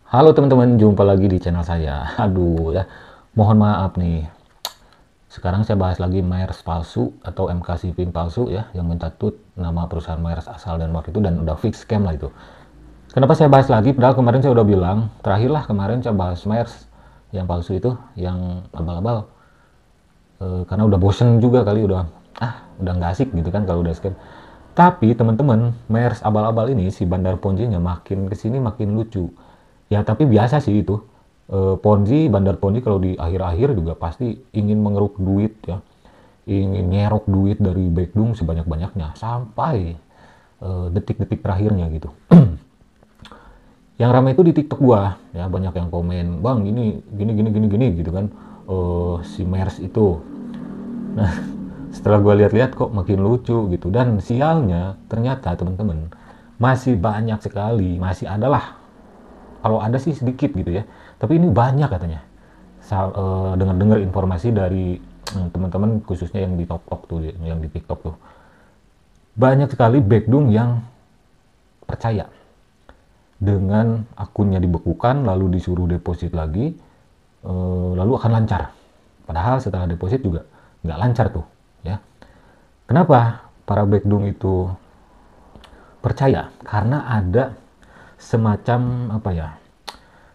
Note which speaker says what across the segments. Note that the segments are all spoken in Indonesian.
Speaker 1: Halo teman-teman, jumpa lagi di channel saya. Aduh ya, mohon maaf nih. Sekarang saya bahas lagi Myers palsu atau MK Shipping palsu ya, yang mencatut nama perusahaan Myers asal Denmark itu dan udah fix scam lah itu. Kenapa saya bahas lagi? Padahal kemarin saya udah bilang, terakhir lah kemarin saya bahas Myers yang palsu itu, yang abal-abal. Karena udah bosen juga kali, udah nggak asik gitu kan kalau udah scam. Tapi teman-teman, Myers abal-abal ini si bandar ponzinya makin kesini makin lucu. Ya tapi biasa sih itu. Ponzi, bandar ponzi kalau di akhir-akhir juga pasti ingin mengeruk duit ya. Ingin nyerok duit dari Baekdung sebanyak-banyaknya sampai detik-detik terakhirnya gitu. Yang ramai itu di TikTok gua ya, banyak yang komen, "Bang, ini gini gini gini gini" gitu kan. Si Myers itu. Nah, setelah gue lihat-lihat kok makin lucu gitu, dan sialnya ternyata teman-teman masih banyak sekali, masih adalah, kalau ada sih sedikit gitu ya, tapi ini banyak katanya. Dengar-dengar informasi dari teman-teman khususnya yang di TikTok tuh, yang di TikTok tuh, banyak sekali backdung yang percaya dengan akunnya dibekukan lalu disuruh deposit lagi, lalu akan lancar. Padahal setelah deposit juga nggak lancar tuh ya. Kenapa para backdung itu percaya? Karena ada semacam apa ya?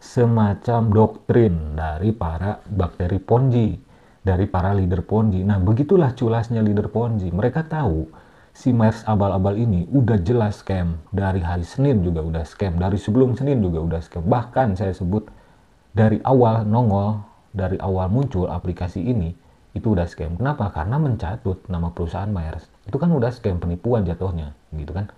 Speaker 1: Semacam doktrin dari para bakteri Ponzi, dari para leader Ponzi. Nah, begitulah culasnya leader Ponzi. Mereka tahu si Myers abal-abal ini udah jelas scam. Dari hari Senin juga udah scam, dari sebelum Senin juga udah scam. Bahkan saya sebut dari awal nongol, dari awal muncul aplikasi ini, itu udah scam. Kenapa? Karena mencatut nama perusahaan Myers. Itu kan udah scam, penipuan jatuhnya, gitu kan.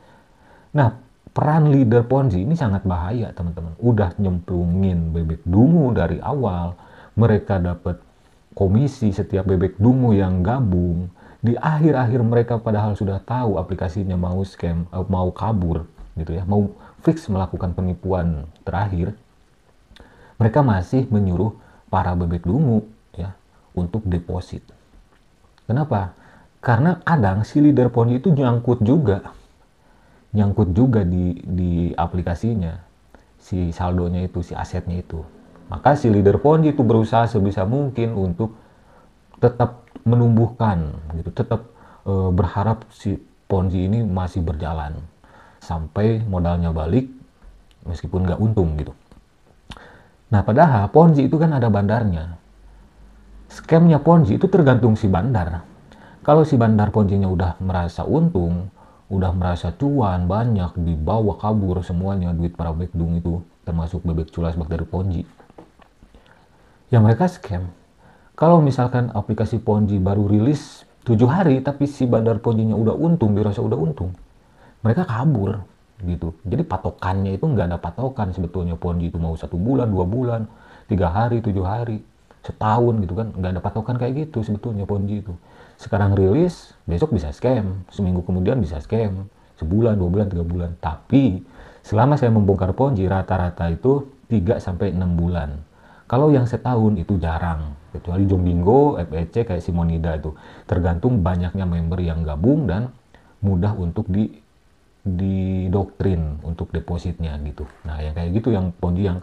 Speaker 1: Nah, peran leader Ponzi ini sangat bahaya, teman-teman. Udah nyemplungin bebek dungu dari awal, mereka dapat komisi setiap bebek dungu yang gabung. Di akhir-akhir mereka padahal sudah tahu aplikasinya mau scam, mau kabur, gitu ya, mau fix melakukan penipuan terakhir, mereka masih menyuruh para bebek dungu ya untuk deposit. Kenapa? Karena kadang si leader Ponzi itu nyangkut juga di aplikasinya, si saldonya itu, si asetnya itu. Maka si leader Ponzi itu berusaha sebisa mungkin untuk tetap menumbuhkan gitu, tetap berharap si Ponzi ini masih berjalan sampai modalnya balik meskipun nggak untung gitu. Nah, padahal Ponzi itu kan ada bandarnya. Scamnya Ponzi itu tergantung si bandar. Kalau si bandar Ponzinya udah merasa untung, udah merasa cuan banyak, dibawa kabur semuanya duit para backdung itu, termasuk bebek culas bakteri Ponzi, ya mereka scam. Kalau misalkan aplikasi Ponzi baru rilis 7 hari tapi si bandar Ponzinya udah untung, dirasa udah untung, mereka kabur gitu. Jadi patokannya itu nggak ada patokan sebetulnya. Ponzi itu mau 1 bulan, 2 bulan, 3 hari, 7 hari, setahun gitu kan, nggak ada patokan kayak gitu sebetulnya Ponzi itu. Sekarang rilis, besok bisa scam, seminggu kemudian bisa scam, sebulan, 2 bulan, 3 bulan. Tapi selama saya membongkar Ponzi, rata-rata itu 3 sampai 6 bulan. Kalau yang setahun itu jarang, kecuali Jombingo, FEC kayak Simonida itu. Tergantung banyaknya member yang gabung dan mudah untuk di doktrin untuk depositnya gitu. Nah, yang kayak gitu yang Ponzi yang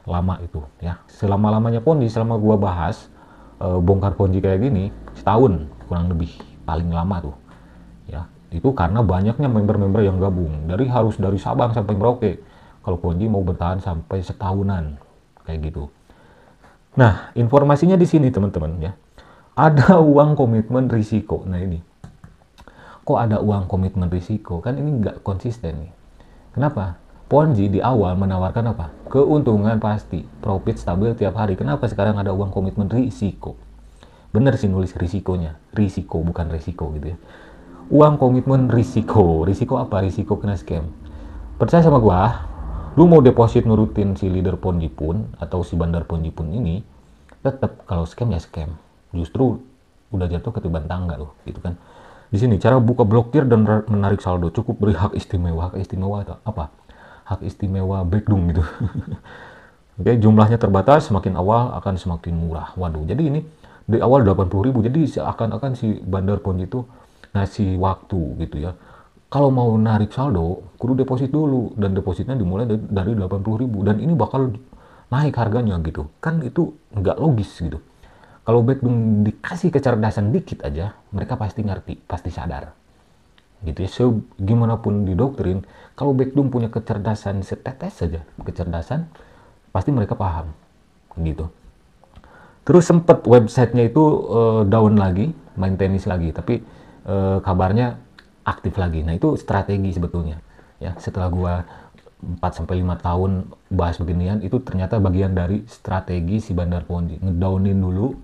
Speaker 1: lama itu ya. Selama-lamanya Ponzi, selama gua bahas bongkar Ponzi kayak gini, setahun kurang lebih paling lama tuh. Ya, itu karena banyaknya member-member yang gabung. Harus dari Sabang sampai Merauke. Kalau Ponzi mau bertahan sampai setahunan kayak gitu. Nah, informasinya di sini teman-teman ya. Ada uang komitmen risiko. Nah, ini kok ada uang komitmen risiko? Kan ini nggak konsisten nih. Kenapa? Ponzi di awal menawarkan apa? Keuntungan pasti, profit stabil tiap hari. Kenapa sekarang ada uang komitmen risiko? Bener sih nulis risikonya, risiko bukan risiko gitu ya. Uang komitmen risiko. Risiko apa? Risiko kena scam. Percaya sama gua, lu mau deposit nurutin si leader Ponzi pun atau si bandar Ponzi pun ini, tetap kalau scam ya scam. Justru udah jatuh ketiban tangga loh, gitu kan. Di sini cara buka blokir dan menarik saldo, cukup beri hak istimewa. Hak istimewa atau apa? Hak istimewa backdung gitu. Oke, jumlahnya terbatas, semakin awal akan semakin murah. Waduh, jadi ini di awal 80.000, jadi seakan-akan si bandar Ponzi itu ngasih waktu gitu ya. Kalau mau narik saldo, kudu deposit dulu, dan depositnya dimulai dari 80.000, dan ini bakal naik harganya gitu. Kan itu nggak logis gitu. Kalau Baekdung dikasih kecerdasan dikit aja, mereka pasti ngerti, pasti sadar. Gitu ya, so gimana pun didoktrin, kalau Baekdung punya kecerdasan setetes saja, kecerdasan, pasti mereka paham. Gitu. Terus sempet websitenya itu down lagi, main tenis lagi, tapi kabarnya aktif lagi. Nah itu strategi sebetulnya. Ya, setelah gua 4 sampai 5 tahun bahas beginian, itu ternyata bagian dari strategi si Bandar Ponzi. Ngedownin dulu,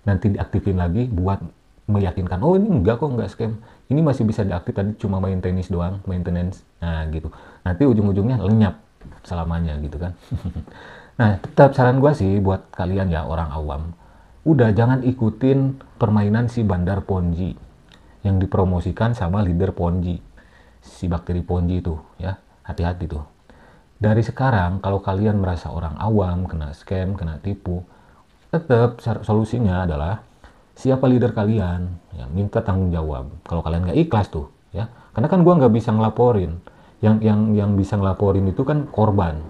Speaker 1: nanti diaktifin lagi buat meyakinkan, oh ini enggak kok, enggak scam. Ini masih bisa diaktif, tadi cuma main tenis doang, maintenance. Nah gitu. Nanti ujung-ujungnya lenyap selamanya gitu kan. Nah, tetap saran gue sih buat kalian ya orang awam, udah jangan ikutin permainan si Bandar Ponzi yang dipromosikan sama leader Ponzi, si bakteri Ponzi itu ya, hati-hati tuh. Dari sekarang kalau kalian merasa orang awam, kena scam, kena tipu, tetap solusinya adalah siapa leader kalian, ya, minta tanggung jawab. Kalau kalian nggak ikhlas tuh, ya, karena kan gue nggak bisa ngelaporin. Yang bisa ngelaporin itu kan korban,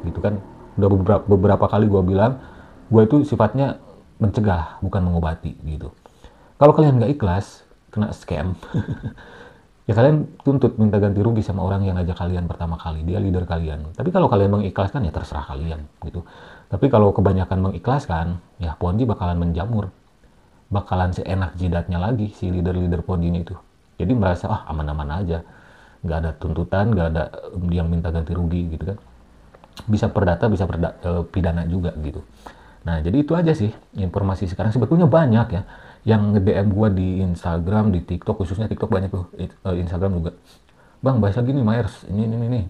Speaker 1: gitu kan. Udah beberapa kali gue bilang, gue itu sifatnya mencegah, bukan mengobati, gitu. Kalau kalian nggak ikhlas, kena scam, ya kalian tuntut minta ganti rugi sama orang yang ngajak kalian pertama kali, dia leader kalian. Tapi kalau kalian mengikhlaskan, ya terserah kalian, gitu. Tapi kalau kebanyakan mengikhlaskan, ya Ponzi bakalan menjamur, bakalan seenak jidatnya lagi si leader-leader Ponzi itu. Jadi merasa aman-aman aja, nggak ada tuntutan, nggak ada yang minta ganti rugi gitu kan. Bisa perdata, bisa pidana juga gitu. Nah jadi itu aja sih informasi sekarang. Sebetulnya banyak ya yang nge-DM gua di Instagram, di TikTok, khususnya TikTok banyak tuh, Instagram juga. Bang bahas lagi nih Myers, ini.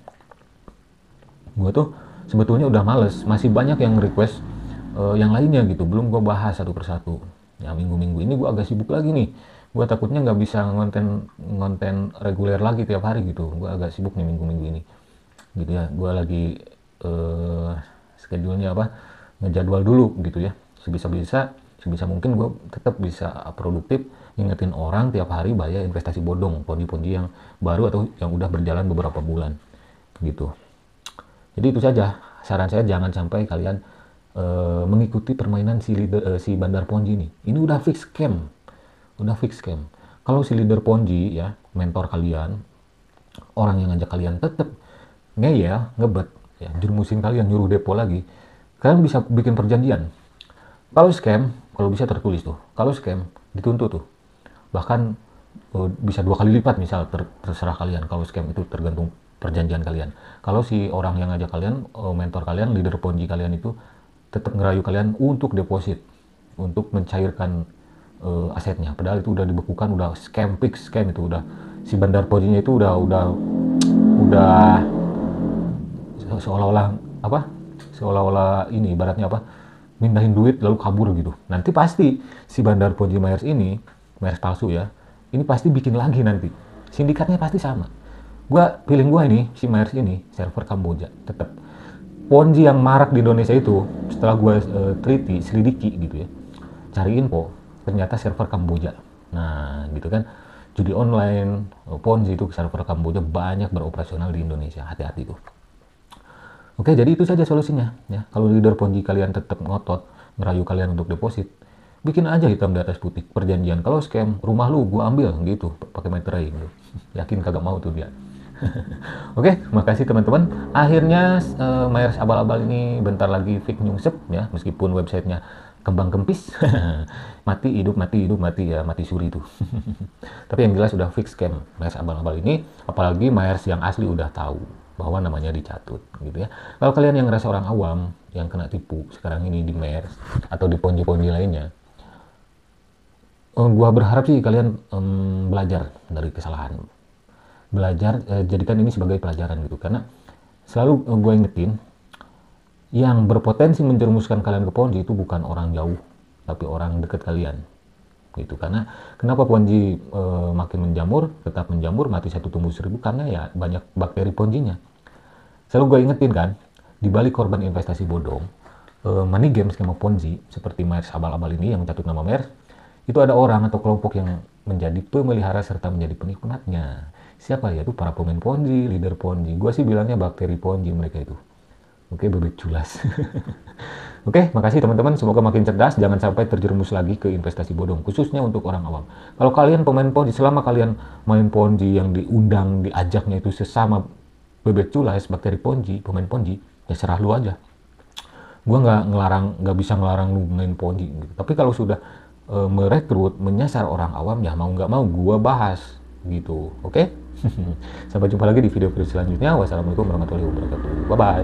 Speaker 1: Gua tuh sebetulnya udah males, masih banyak yang request yang lainnya gitu, belum gua bahas satu persatu. Ya minggu-minggu ini gue agak sibuk lagi nih, gue takutnya nggak bisa ngonten reguler lagi tiap hari gitu, gue agak sibuk nih minggu-minggu ini gitu ya. Gue lagi schedule-nya apa, ngejadwal dulu gitu ya, sebisa mungkin gue tetap bisa produktif, ngingetin orang tiap hari bahaya investasi bodong, ponzi-ponzi yang baru atau yang udah berjalan beberapa bulan gitu. Jadi itu saja saran saya, jangan sampai kalian mengikuti permainan si Bandar Ponzi ini. Ini udah fix scam. Udah fix scam. Kalau si leader Ponzi ya, mentor kalian, orang yang ngajak kalian tetap ngeyel, ngebet, ya, jermusin kalian, nyuruh depo lagi. Kalian bisa bikin perjanjian. Kalau scam, kalau bisa tertulis tuh. Kalau scam, dituntut tuh. Bahkan bisa 2 kali lipat misal, terserah kalian. Kalau scam itu tergantung perjanjian kalian. Kalau si orang yang ngajak kalian, mentor kalian, leader Ponzi kalian itu tetap ngerayu kalian untuk deposit, untuk mencairkan asetnya. Padahal itu udah dibekukan, udah scam fix scam, itu udah si Bandar Ponzi-nya itu udah seolah-olah apa? Seolah-olah ini ibaratnya apa? Mindahin duit lalu kabur gitu. Nanti pasti si Bandar Ponzi Myers ini, Myers palsu ya, ini pasti bikin lagi nanti. Sindikatnya pasti sama. Feeling gua ini si Myers ini server Kamboja tetap. Ponzi yang marak di Indonesia itu, setelah gue selidiki gitu ya, cari info, ternyata server Kamboja. Nah gitu kan, judi online, Ponzi itu server Kamboja banyak beroperasional di Indonesia, hati-hati tuh. Oke, jadi itu saja solusinya ya. Kalau leader Ponzi kalian tetap ngotot ngerayu kalian untuk deposit, bikin aja hitam di atas putih perjanjian. Kalau scam, rumah lu gue ambil gitu, pakai materai gitu. Yakin kagak mau tuh dia. Oke, makasih teman-teman. Akhirnya Myers abal-abal ini bentar lagi fix nyungsep ya, meskipun websitenya kembang kempis. Mati hidup ya, mati suri itu. Tapi yang jelas udah fix scam Myers abal-abal ini, apalagi Myers yang asli udah tahu bahwa namanya dicatut gitu ya. Kalau kalian yang ngerasa orang awam yang kena tipu sekarang ini di Myers atau di ponzi-ponzi lainnya, gua berharap sih kalian belajar dari kesalahan. Belajar, jadikan ini sebagai pelajaran gitu, karena selalu gue ingetin, yang berpotensi menjerumuskan kalian ke Ponzi itu bukan orang jauh, tapi orang dekat kalian gitu. Karena kenapa Ponzi makin menjamur, tetap menjamur, mati satu tumbuh seribu, karena ya banyak bakteri Ponzinya. Selalu gue ingetin kan, di balik korban investasi bodong, money game skema Ponzi seperti Myers abal-abal ini yang catut nama Myers, itu ada orang atau kelompok yang menjadi pemelihara serta menjadi penikmatnya. Siapa ya? Itu para pemain Ponzi, leader Ponzi. Gue sih bilangnya bakteri Ponzi mereka itu. Oke, bebek culas. Oke, makasih teman-teman. Semoga makin cerdas. Jangan sampai terjerumus lagi ke investasi bodong, khususnya untuk orang awam. Kalau kalian pemain Ponzi, selama kalian main Ponzi yang diundang, diajaknya itu sesama bebek culas, bakteri Ponzi, pemain Ponzi, ya serah lu aja. Gua nggak bisa ngelarang lu main Ponzi. Gitu. Tapi kalau sudah merekrut, menyasar orang awam, ya mau nggak mau gua bahas gitu. Oke? Sampai jumpa lagi di video-video selanjutnya. Wassalamualaikum warahmatullahi wabarakatuh. Bye-bye.